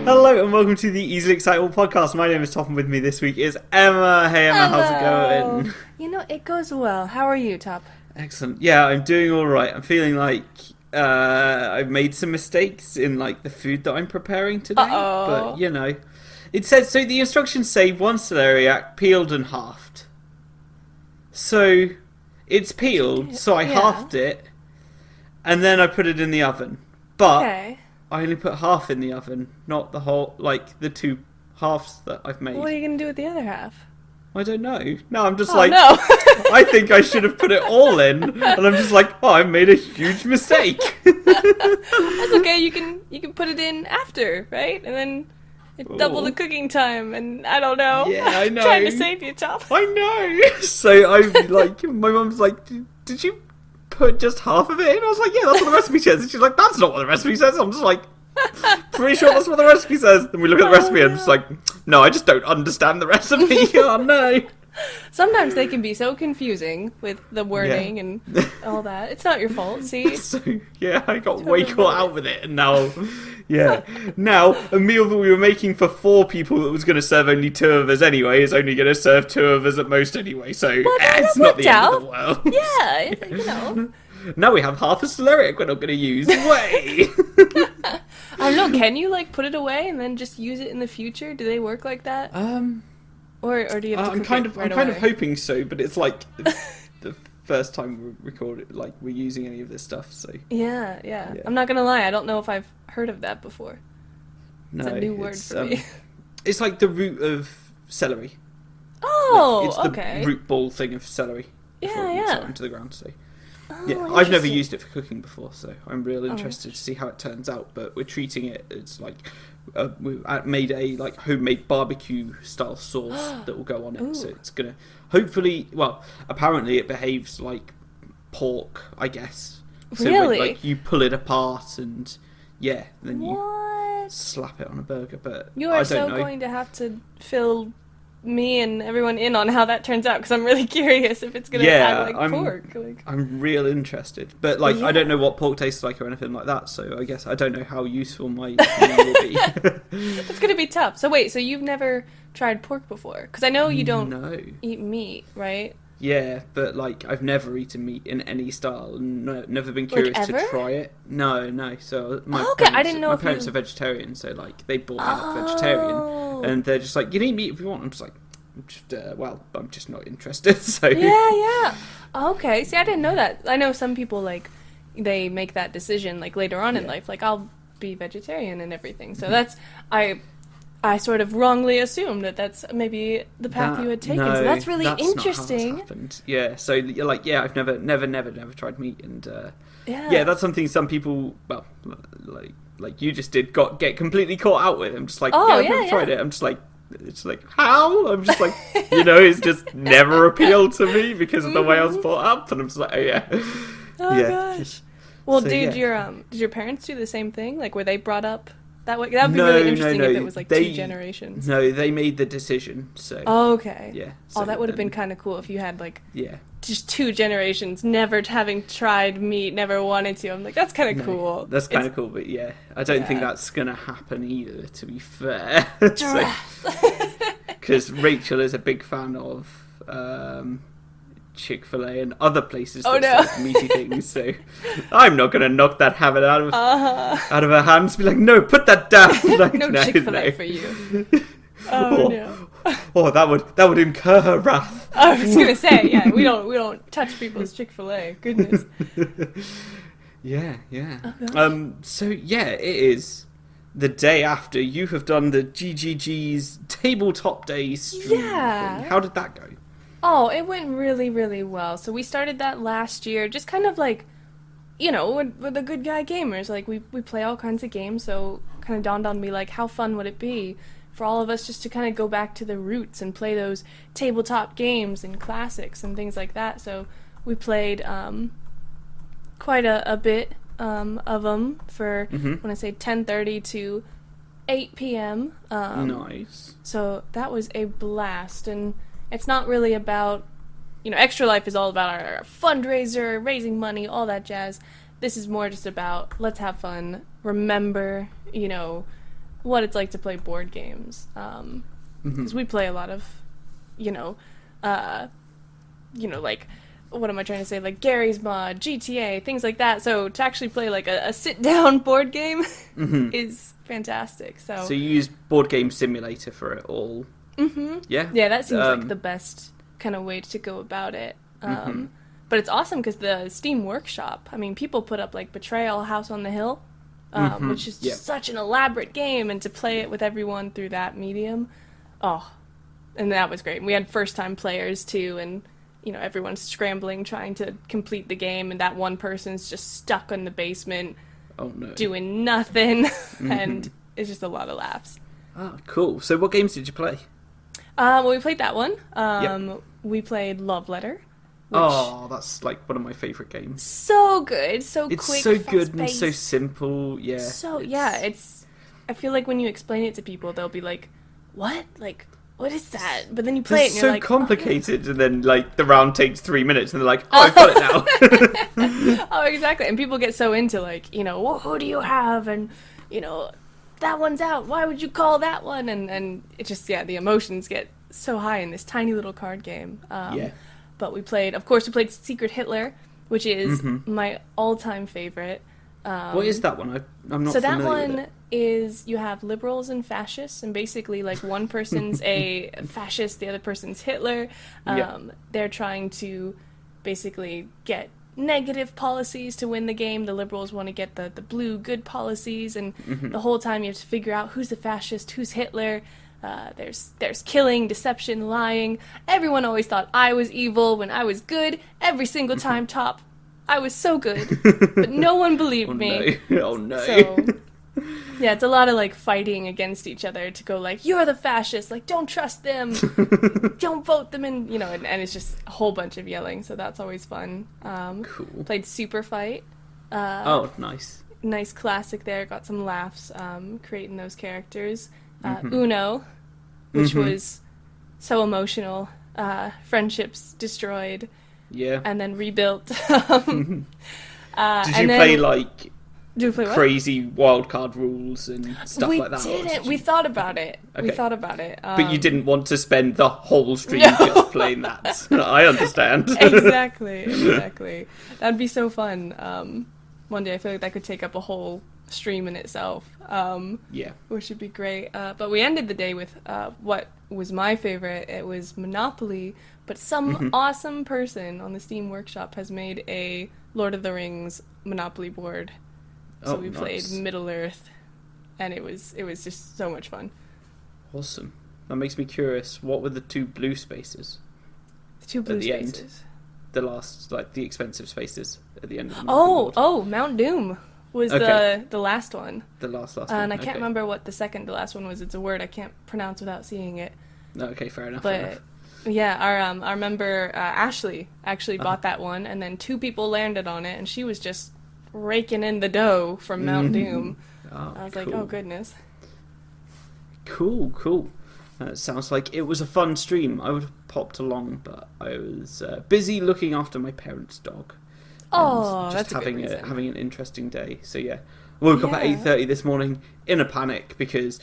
Hello and welcome to the Easily Excitable podcast. My name is Top, and with me this week is Emma. Hey Emma, how's it going? You know, it goes well. How are you, Top? Excellent. Yeah, I'm doing all right. I'm feeling like I've made some mistakes in like the food that I'm preparing today. But you know, it says so. The instructions say 1 celeriac peeled and halved. So it's peeled, so I halved it, and then I put it in the oven. But I only put half in the oven, not the whole, like the 2 halves that I've made. What are you going to do with the other half? I don't know. No, I'm just no. I think I should have put it all in, and I'm just like, oh, I made a huge mistake. That's okay. You can put it in after, right? And then double the cooking time, and I don't know. Yeah, I know. Trying to save you, Top. I know. So I'm like, my mum's like, did you put just half of it in? I was like, yeah, that's what the recipe says. And she's like, that's not what the recipe says. I'm just like, pretty sure that's what the recipe says. And we look at the recipe and I'm just like, no, I just don't understand the recipe. Oh no. Sometimes they can be so confusing with the wording and all that. It's not your fault, see? So, yeah, I got way caught out with it, and now, now a meal that we were making for 4 people that was going to serve only 2 of us anyway is only going to serve 2 of us at most anyway, so it's not the end of the world. Yeah, you know. Now we have half a celeriac we're not going to use. Way! I don't know, can you, like, put it away and then just use it in the future? Do they work like that? Or do you have to cook it right away? I'm kind of hoping so, but it's like the first time we record it, like we're using any of this stuff. So yeah. I'm not gonna lie, I don't know if I've heard of that before. No, it's a new word for me. It's like the root of celery. Oh, it's the root ball thing of celery. Before it gets into the ground. So I've never used it for cooking before, so I'm real interested to see how it turns out. But we're treating it. It's like. We made a like homemade barbecue style sauce that will go on it, so it's gonna hopefully. Well, apparently it behaves like pork, I guess. So really? Like you pull it apart and then you slap it on a burger. But you are going to have to fill me and everyone in on how that turns out, because I'm really curious if it's gonna act like pork. I'm real interested, but like I don't know what pork tastes like or anything like that, so I guess I don't know how useful my meal will be. It's gonna be tough. So wait, so you've never tried pork before? Because I know you don't eat meat, right? Yeah, but like I've never eaten meat in any style, and never been curious to try it. No. So my I didn't know. My parents are vegetarian, so like they brought me up vegetarian, and they're just like, you can eat meat if you want. I'm just like, I'm just not interested. So yeah. Okay, see, I didn't know that. I know some people like they make that decision like later on in life, like I'll be vegetarian and everything. So that's I sort of wrongly assumed that that's maybe the path you had taken. So that's really interesting. Not how it's happened. Yeah, so you're like, I've never tried meat, and that's something some people, well, like you just did, get completely caught out with. I'm just like, I've never tried it. I'm just like, it's like, how? I'm just like, it's just never appealed to me because of the way I was brought up, and I'm just like, gosh. Well, so, did your parents do the same thing? Like, were they brought up that way? That would be really interesting if it was like 2 generations. No, they made the decision. So. Oh, okay. Yeah. So that would have been kind of cool if you had like. Yeah. Just 2 generations, never having tried meat, never wanted to. I'm like, that's kind of cool. That's kind of cool, but I don't think that's going to happen either, to be fair. Because Rachel is a big fan of Chick-fil-A and other places that serve meaty things, so I'm not going to knock that habit out of her hands. Be like, no, put that down. Like, no Chick-fil-A for you. No. Oh, that would incur her wrath. I was gonna say, we don't touch people's Chick-fil-A. Goodness. Yeah. Oh, so it is the day after you have done the GGG's tabletop day stream. Yeah. Thing. How did that go? Oh, it went really, really well. So we started that last year, just kind of like, with the good guy gamers. Like we play all kinds of games, so kind of dawned on me like, how fun would it be for all of us just to kind of go back to the roots and play those tabletop games and classics and things like that. So we played quite a bit of them for, when I say 10:30 to 8 p.m. Nice. So that was a blast, and it's not really about, Extra Life is all about our fundraiser, raising money, all that jazz. This is more just about, let's have fun, remember, what it's like to play board games. Because we play a lot of, you know, like, what am I trying to say? Like Gary's Mod, GTA, things like that. So to actually play like a sit-down board game is fantastic. So you use Board Game Simulator for it all. Yeah. Yeah, that seems like the best kind of way to go about it. But it's awesome because the Steam Workshop, I mean, people put up like Betrayal, House on the Hill, which is just such an elaborate game, and to play it with everyone through that medium, and that was great. And we had first-time players too, and you know, everyone's scrambling trying to complete the game, and that one person's just stuck in the basement doing nothing, and it's just a lot of laughs. Ah, cool. So what games did you play? Well, we played that one. We played Love Letter. That's like one of my favourite games. So good, so it's quick, so good and fast-paced. so simple. Yeah. It's. I feel like when you explain it to people, they'll be like, "What? Like, what is that?" But then you play it, and you're like, "It's so complicated," and then like the round takes 3 minutes, and they're like, "Oh, I've got it now." Oh, exactly. And people get so into like, you know, well, who do you have, and you know, that one's out. Why would you call that one? And it just the emotions get so high in this tiny little card game. But we played Secret Hitler, which is my all-time favorite. What is that one? I'm not familiar with it. So that one is, you have liberals and fascists, and basically like one person's a fascist, the other person's Hitler. They're trying to basically get negative policies to win the game. The liberals want to get the blue good policies, and the whole time you have to figure out who's the fascist, who's Hitler. There's killing, deception, lying. Everyone always thought I was evil when I was good. Every single time, I was so good, but no one believed me. Oh no. So, yeah, it's a lot of like fighting against each other to go like, you're the fascist, like don't trust them, don't vote them in, you know, and it's just a whole bunch of yelling. So that's always fun. Cool. Played Super Fight. Nice. Nice classic there. Got some laughs creating those characters. Uno, which was so emotional. Friendships destroyed. Yeah. And then rebuilt. Did you play like crazy wildcard rules and stuff like that? We didn't. We thought about it. Okay. But you didn't want to spend the whole stream just playing that. I understand. Exactly. That'd be so fun. One day I feel like that could take up a whole stream in itself. Which would be great. But we ended the day with what was my favorite. It was Monopoly, but some awesome person on the Steam Workshop has made a Lord of the Rings Monopoly board. So we played Middle Earth, and it was just so much fun. Awesome. That makes me curious. What were the two blue spaces? The two blue spaces. End? The last, like the expensive spaces at the end of the board. Mount Doom was the last one. The last one. And I can't remember what the second to last one was. It's a word I can't pronounce without seeing it. Okay, fair enough. But yeah, our member Ashley actually bought that one, and then 2 people landed on it, and she was just raking in the dough from Mount Doom. I was like, oh goodness. Cool. Sounds like it was a fun stream. I would have popped along, but I was busy looking after my parents' dog. That's having an interesting day. So yeah, woke up at 8:30 this morning in a panic because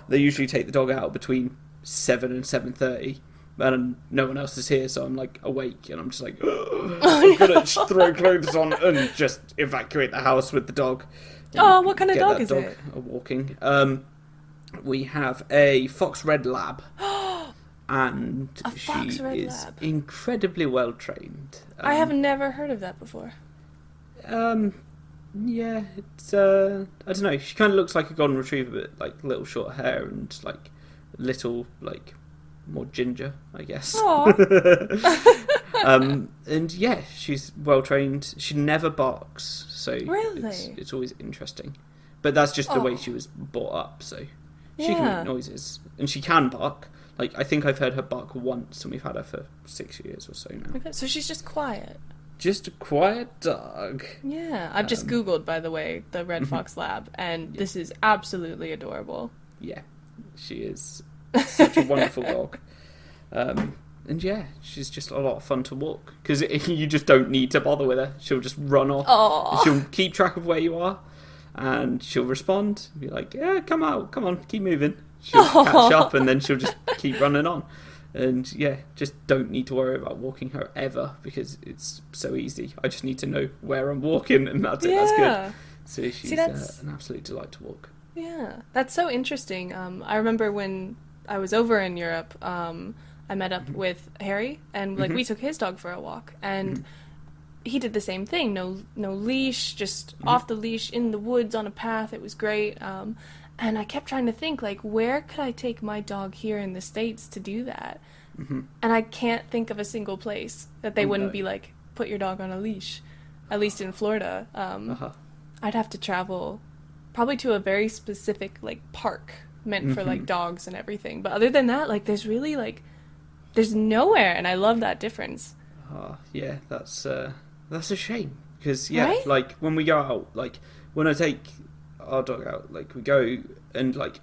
they usually take the dog out between 7 and 7:30, and no one else is here, so I'm like awake and I'm just like, I'm gonna throw clothes on and just evacuate the house with the dog. What kind of dog is it? Walking. We have a Fox Red Lab. And she is incredibly well trained. I have never heard of that before. Yeah, it's I don't know. She kind of looks like a golden retriever, but like little short hair and like little like more ginger, I guess. And yeah, she's well trained. She never barks, so it's always interesting. But that's just the way she was brought up. So she can make noises, and she can bark. Like, I think I've heard her bark once, and we've had her for 6 years or so now. Okay, so she's just quiet. Just a quiet dog. Yeah, I've just Googled, by the way, the Red Fox Lab, and this is absolutely adorable. Yeah, she is such a wonderful dog. And yeah, she's just a lot of fun to walk, because you just don't need to bother with her. She'll just run off. Aww. She'll keep track of where you are. and she'll respond, be like, yeah, come on, keep moving. She'll catch up, and then she'll just keep running on. And yeah, just don't need to worry about walking her ever, because it's so easy. I just need to know where I'm walking, and that's it. That's good. So she's an absolute delight to walk. Yeah, that's so interesting. I remember when I was over in Europe, I met up with Harry, and like we took his dog for a walk, and he did the same thing. No leash, just off the leash in the woods on a path. It was great. And I kept trying to think, like, where could I take my dog here in the States to do that? And I can't think of a single place that they wouldn't be like, put your dog on a leash. At least in Florida. I'd have to travel probably to a very specific, like, park meant for, like, dogs and everything. But other than that, like, there's really, like, there's nowhere, and I love that difference. Yeah, that's a shame. Because, right? Like, when we go out, like, when I take our dog out, like, we go and, like,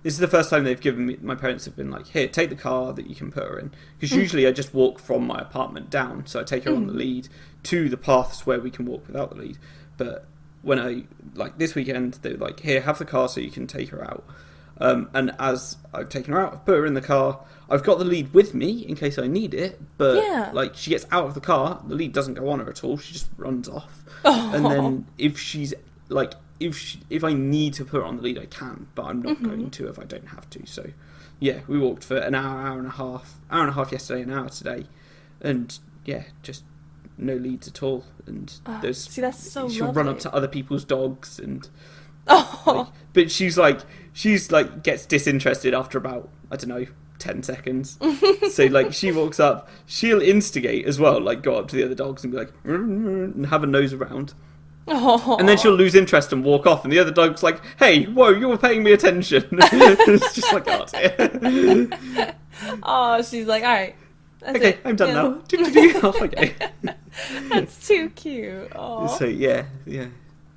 this is the first time they've given me, my parents have been like, here, take the car that you can put her in. Because usually I just walk from my apartment down, so I take her on the lead to the paths where we can walk without the lead. But when I, like, this weekend, they're like, here, have the car so you can take her out. And as I've taken her out, I've put her in the car, I've got the lead with me in case I need it, but like, she gets out of the car, the lead doesn't go on her at all, she just runs off. And then if she's like, if I need to put her on the lead, I can, but I'm not going to if I don't have to. So yeah, we walked for an hour and a half yesterday, an hour today, and yeah, just no leads at all. And see, that's so she'll lovely. run up to other people's dogs, and like, but she's like gets disinterested after about, I don't know, 10 seconds. So like, she walks up, she'll instigate as well, like go up to the other dogs and be like and have a nose around. And then she'll lose interest and walk off, and the other dog's like, hey, whoa, you were paying me attention. It's just like, oh dear. Oh, she's like, alright, that's okay, it. I'm done now. Off I go. That's too cute. Aww. So yeah,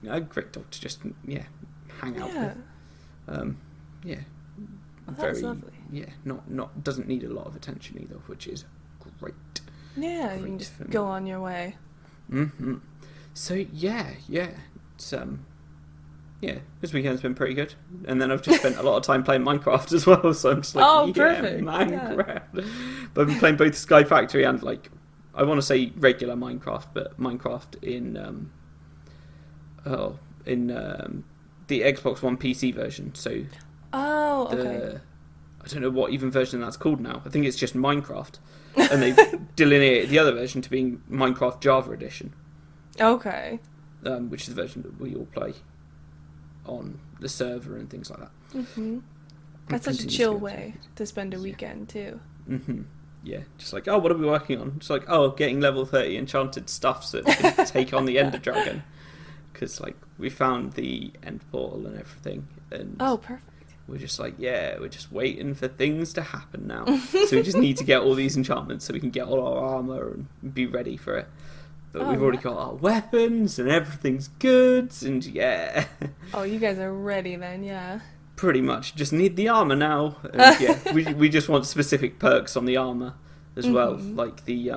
a great dog to just hang out with. That's lovely. Yeah, not doesn't need a lot of attention either, which is great. Yeah, you can just go on your way. So yeah, it's this weekend's been pretty good, and then I've just spent a lot of time playing Minecraft as well. So I'm just like, perfect. Minecraft. Yeah. But I've been playing both Sky Factory and, like, I want to say regular Minecraft, but Minecraft in the Xbox One PC version. So okay. I don't know what even version that's called now. I think it's just Minecraft, and they've delineated the other version to being Minecraft Java Edition. Okay. Which is the version that we all play on the server and things like that. That's such a chill way to spend a weekend too. Yeah, just like, oh, what are we working on? Just like, oh, getting level 30 enchanted stuff so that we can take on the Ender Dragon. Because, like, we found the end portal and everything. And perfect. we're just like, we're just waiting for things to happen now. So we just need to get all these enchantments so we can get all our armor and be ready for it. But we've already got our weapons and everything's good, and Oh, you guys are ready then, yeah. Pretty much. Just need the armor now. And, we just want specific perks on the armor as well. Like the,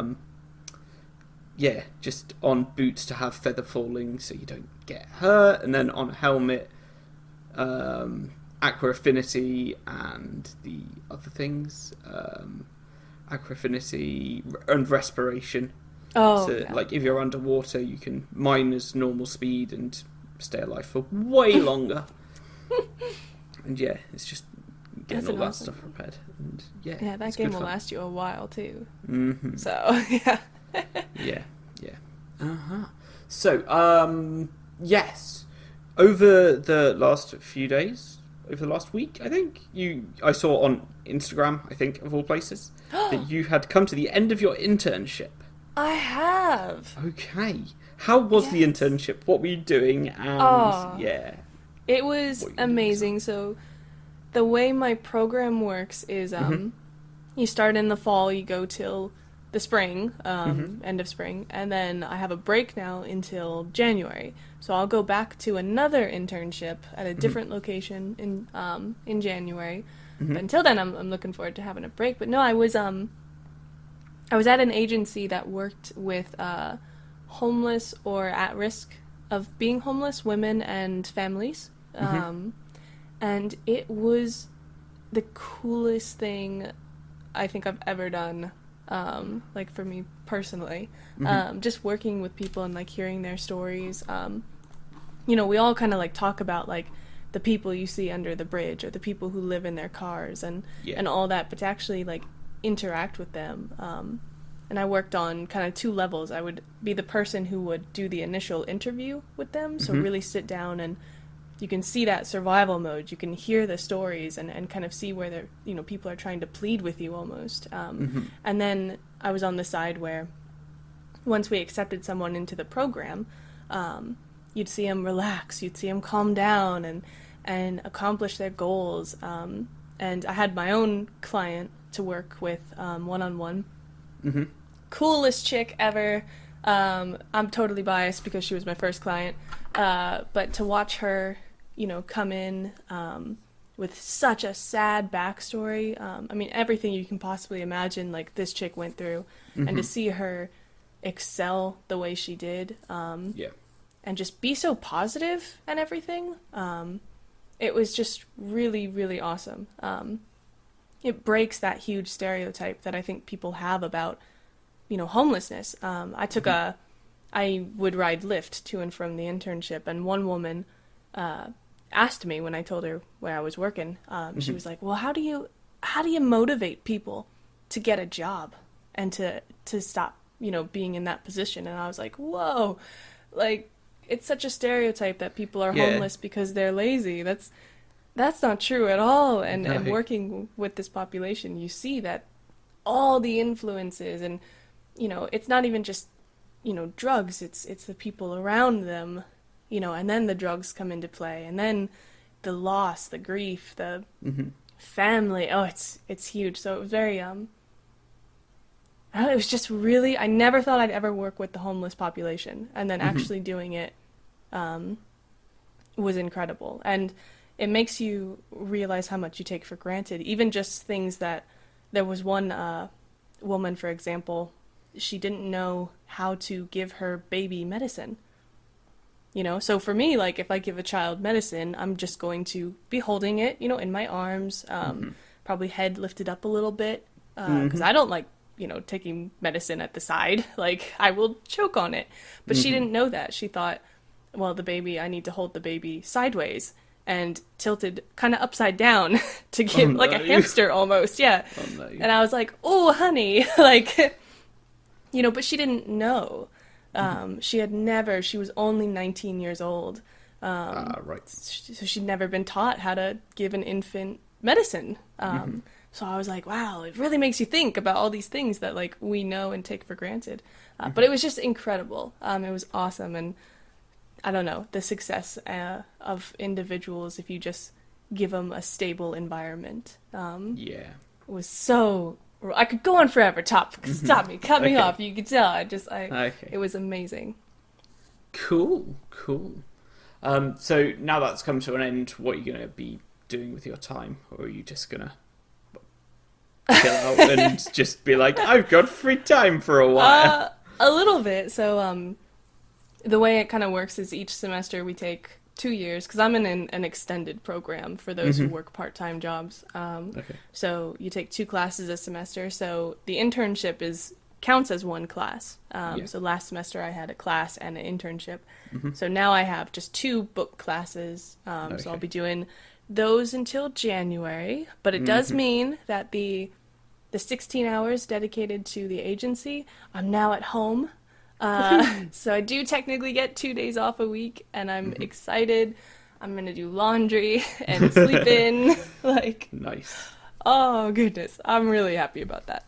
just on boots to have feather falling so you don't get hurt, and then on a helmet, aqua affinity and the other things. Aqua affinity and respiration. Like, if you're underwater, you can mine as normal speed and stay alive for way longer. And it's just getting all that stuff prepared. And that game will last you a while too. So yeah. So yes, over the last few days, over the last week, I think I saw on Instagram, I think of all places, that you had come to the end of your internship. I have. Okay. How was the internship? What were you doing? And it was amazing. So the way my program works is you start in the fall, you go till the spring, end of spring, and then I have a break now until January. So I'll go back to another internship at a different location in January. But until then, I'm looking forward to having a break. But no, I was at an agency that worked with homeless or at-risk of being homeless, women and families. Mm-hmm. And it was the coolest thing I think I've ever done, like for me personally. Mm-hmm. Just working with people and like hearing their stories. We all kind of like talk about like the people you see under the bridge or the people who live in their cars Yeah. and all that, but to actually like interact with them. And I worked on kind of two levels. I would be the person who would do the initial interview with them, so Mm-hmm. really sit down and you can see that survival mode. You can hear the stories and kind of see where they're, people are trying to plead with you almost. Mm-hmm. And then I was on the side where once we accepted someone into the program, you'd see them relax, you'd see them calm down and accomplish their goals. And I had my own client to work with one-on-one. Mm-hmm. Coolest chick ever. I'm totally biased because she was my first client. But to watch her, come in with such a sad backstory. I mean, everything you can possibly imagine, like this chick went through, Mm-hmm. and to see her excel the way she did, Yeah. and just be so positive and everything. It was just really, really awesome. It breaks that huge stereotype that I think people have about, homelessness. I would ride Lyft to and from the internship, and one woman asked me when I told her where I was working. She was like, "Well, how do you motivate people to get a job and to stop, being in that position?" And I was like, "Whoa, like it's such a stereotype that people are Yeah. homeless because they're lazy. That's not true at all." And No. working with this population, you see that all the influences and it's not even just drugs, it's the people around them, and then the drugs come into play, and then the loss, the grief, the Mm-hmm. family. Oh, it's huge. So it was very I don't know, it was just really, I never thought I'd ever work with the homeless population, and then actually doing it was incredible. And it makes you realize how much you take for granted, even just things that there was one woman, for example, she didn't know how to give her baby medicine. So for me, like if I give a child medicine, I'm just going to be holding it, in my arms, probably head lifted up a little bit, because I don't like, taking medicine at the side. Like I will choke on it. But she didn't know that. She thought, well, I need to hold the baby sideways and tilted kind of upside down to give like a hamster almost. Yeah. Oh, no. And I was like, "Oh, honey," like, but she didn't know. She was only 19 years old. Right. So she'd never been taught how to give an infant medicine. So I was like, wow, it really makes you think about all these things that like we know and take for granted. But it was just incredible. It was awesome. And I don't know, the success of individuals, if you just give them a stable environment, Yeah. was so... I could go on forever. Stop me, cut me Okay. off. You could tell. Okay. It was amazing. Cool. So now that's come to an end, what are you going to be doing with your time? Or are you just going to chill out and just be like, I've got free time for a while? A little bit. So, the way it kind of works is each semester we take 2 years, because I'm in an extended program for those who work part-time jobs. Okay. So you take 2 classes a semester. So the internship counts as one class. So last semester I had a class and an internship. So now I have just 2 book classes. So I'll be doing those until January. But it does mean that the 16 hours dedicated to the agency, I'm now at home. So I do technically get 2 days off a week, and I'm excited. I'm gonna do laundry and sleep in. Like, Nice. oh goodness, I'm really happy about that.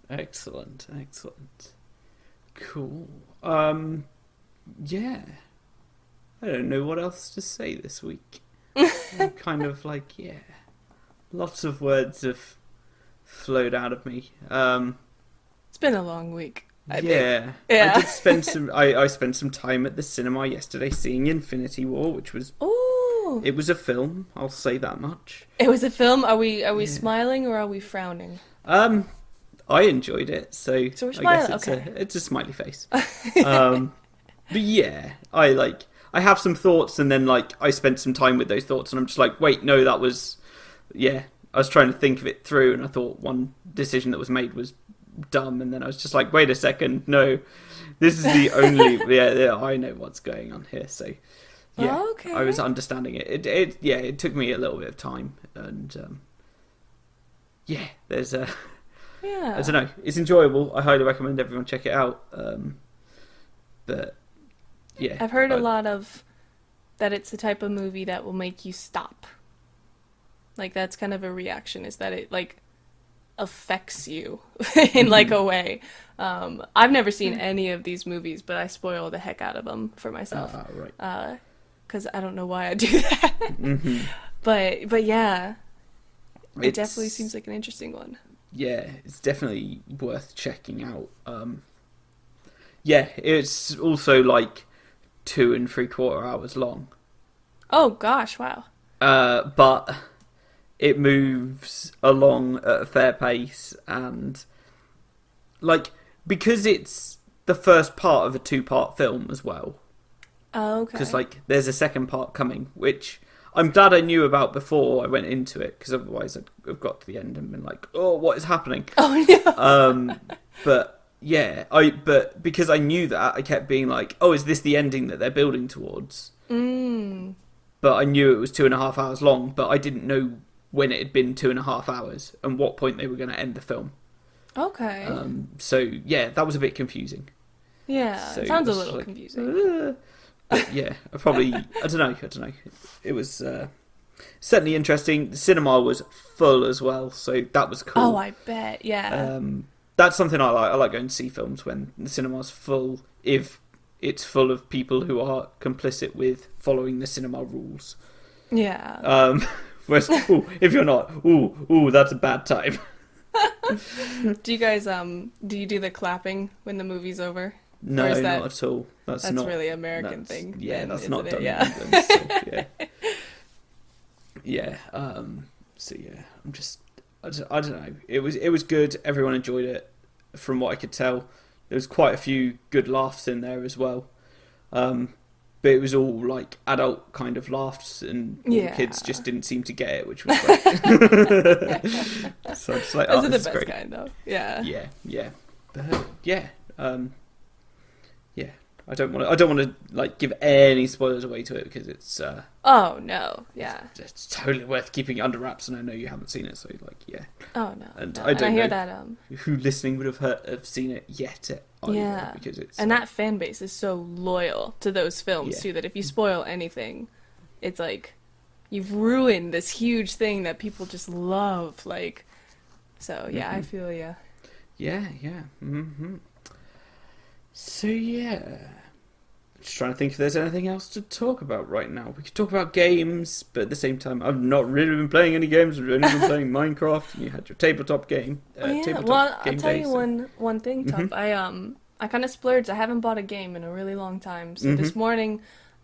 Excellent. Cool. Yeah. I don't know what else to say this week. I'm kind of like, yeah. Lots of words have flowed out of me. It's been a long week. I think. Yeah. I did spend I spent some time at the cinema yesterday seeing Infinity War, which was Ooh, it was a film, I'll say that much. it was a film. Are we smiling or are we frowning? I enjoyed it, so So we're I guess smiling, okay. it's a smiley face. But yeah, I I have some thoughts, and then like I spent some time with those thoughts, and I'm just like, wait, no, that was, yeah. I was trying to think of it through, and I thought one decision that was made was dumb, and then I was just like, wait a second, no, this is the only, yeah, I know what's going on here. So, yeah, okay. I was understanding it. It took me a little bit of time, and yeah, there's a. Yeah. I don't know. It's enjoyable. I highly recommend everyone check it out. But yeah, I've heard a lot of that it's the type of movie that will make you stop. Like that's kind of a reaction, is that it like affects you in like a way. I've never seen any of these movies, but I spoil the heck out of them for myself. Right. Because I don't know why I do that. Mm-hmm. But yeah, it definitely seems like an interesting one. Yeah, it's definitely worth checking out. Yeah, it's also like 2 3/4 hours long. Oh gosh, wow. But it moves along at a fair pace, and like because it's the first part of a 2-part film as well. Oh, okay. Because like there's a second part coming, which I'm glad I knew about before I went into it, because otherwise I'd have got to the end and been like, oh, what is happening? Oh no. But yeah, but because I knew that, I kept being like, oh, is this the ending that they're building towards? But I knew it was 2.5 hours long, but I didn't know when it had been 2.5 hours and what point they were going to end the film. Okay. So yeah, that was a bit confusing. Yeah, So it sounds a was little like, confusing. But yeah, I don't know. It was certainly interesting. The cinema was full as well, so that was cool. Oh, I bet. Yeah. That's something I like. I like going to see films when the cinema's full, if it's full of people who are complicit with following the cinema rules. Yeah. Whereas, if you're not, that's a bad time. Do you guys do you do the clapping when the movie's over? No, not at all. That's not really American thing. Yeah, then, that's not done in yeah. England. So, yeah. Yeah. So yeah, I don't know. It was good. Everyone enjoyed it, from what I could tell. There was quite a few good laughs in there as well. But it was all like adult kind of laughs, and all the kids just didn't seem to get it, which was great. So I'm just like, those are the this is best great. kind, though. Yeah. Yeah. Yeah. I don't want to like give any spoilers away to it, because it's Oh no, yeah. it's totally worth keeping it under wraps, and I know you haven't seen it, so like yeah. Oh no. And no. I don't hear know that who listening would have seen it yet either, yeah, because it's and that fan base is so loyal to those films too, that if you spoil anything, it's like you've ruined this huge thing that people just love. Like, so yeah, I feel ya. Yeah. So yeah, just trying to think if there's anything else to talk about right now. We could talk about games, but at the same time, I've not really been playing any games. I've only been playing Minecraft, and you had your tabletop game. Well, I'll tell you one thing, Top. I kind of splurged. I haven't bought a game in a really long time. So this morning,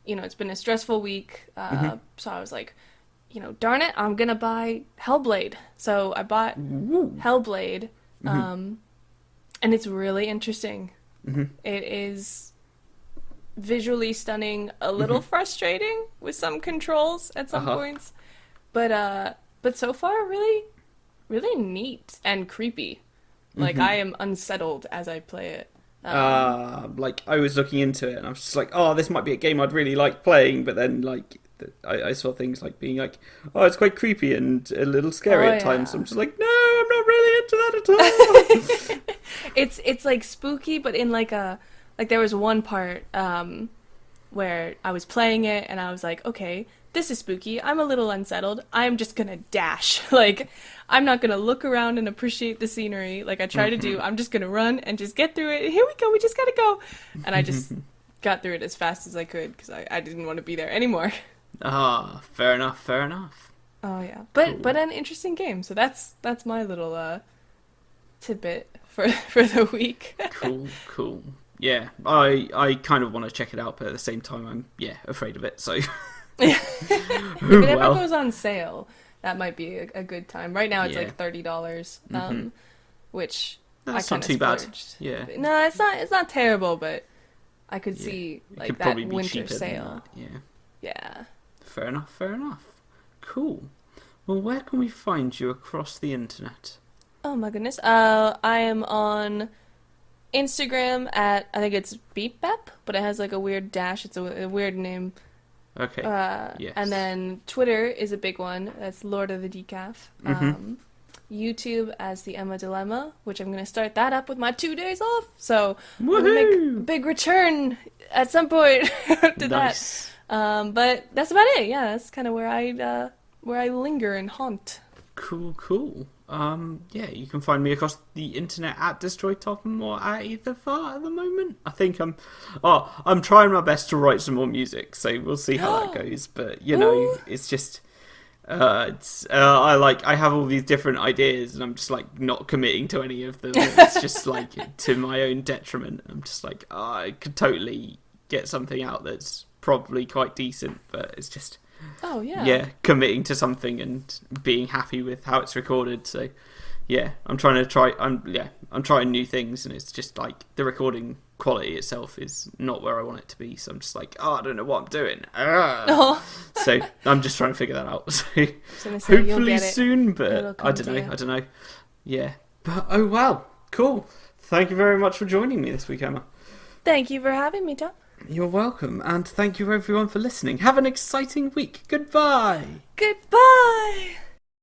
it's been a stressful week. So I was like, darn it, I'm gonna buy Hellblade. So I bought Hellblade, and it's really interesting. It is visually stunning, a little frustrating with some controls at some points, but so far really, really neat and creepy. Like I am unsettled as I play it. Like I was looking into it, and I was just like, oh, this might be a game I'd really like playing, but then like I saw things like being like, oh, it's quite creepy and a little scary at times. So I'm just like, no, I'm not really into that at all. It's like spooky, but in like there was one part where I was playing it and I was like, okay, this is spooky. I'm a little unsettled. I'm just gonna dash. Like, I'm not gonna look around and appreciate the scenery like I try to do. I'm just gonna run and just get through it. Here we go. We just gotta go. And I just got through it as fast as I could because I didn't want to be there anymore. Fair enough. Oh yeah, but an interesting game. So that's my little tidbit for the week. Cool. Yeah, I kind of want to check it out, but at the same time, I'm afraid of it. So if it ever goes on sale, that might be a good time. Right now, it's like $30, which that's I not too splurged. bad. Yeah. No, it's not terrible, but I could see It like could that probably be winter cheaper than sale. that. Yeah. Yeah. Fair enough, fair enough. Cool. Well, where can we find you across the internet? Oh my goodness. I am on Instagram at, I think it's Beep Bep, but it has like a weird dash. It's a weird name. Okay. Yes. And then Twitter is a big one. That's Lord of the Decaf. YouTube as the Emma Dilemma, which I'm going to start that up with my 2 days off. So I'm going to make a big return at some point to Nice. that. But that's about it. Yeah, that's kind of where I linger and haunt. Cool. Yeah, you can find me across the internet at Destroy Topham or at Ether Far at the moment. I think I'm trying my best to write some more music, so we'll see how that goes. But you know, it's just I have all these different ideas and I'm just like not committing to any of them. It's just like to my own detriment. I'm just like I could totally get something out that's probably quite decent, but it's just committing to something and being happy with how it's recorded. So yeah, I'm trying new things, and it's just like the recording quality itself is not where I want it to be. So I'm just like, I don't know what I'm doing. So I'm just trying to figure that out. So hopefully soon, but I don't know. Yeah, but oh wow, cool. Thank you very much for joining me this week, Emma. Thank you for having me, Tom. You're welcome, and thank you everyone for listening. Have an exciting week. Goodbye. Goodbye.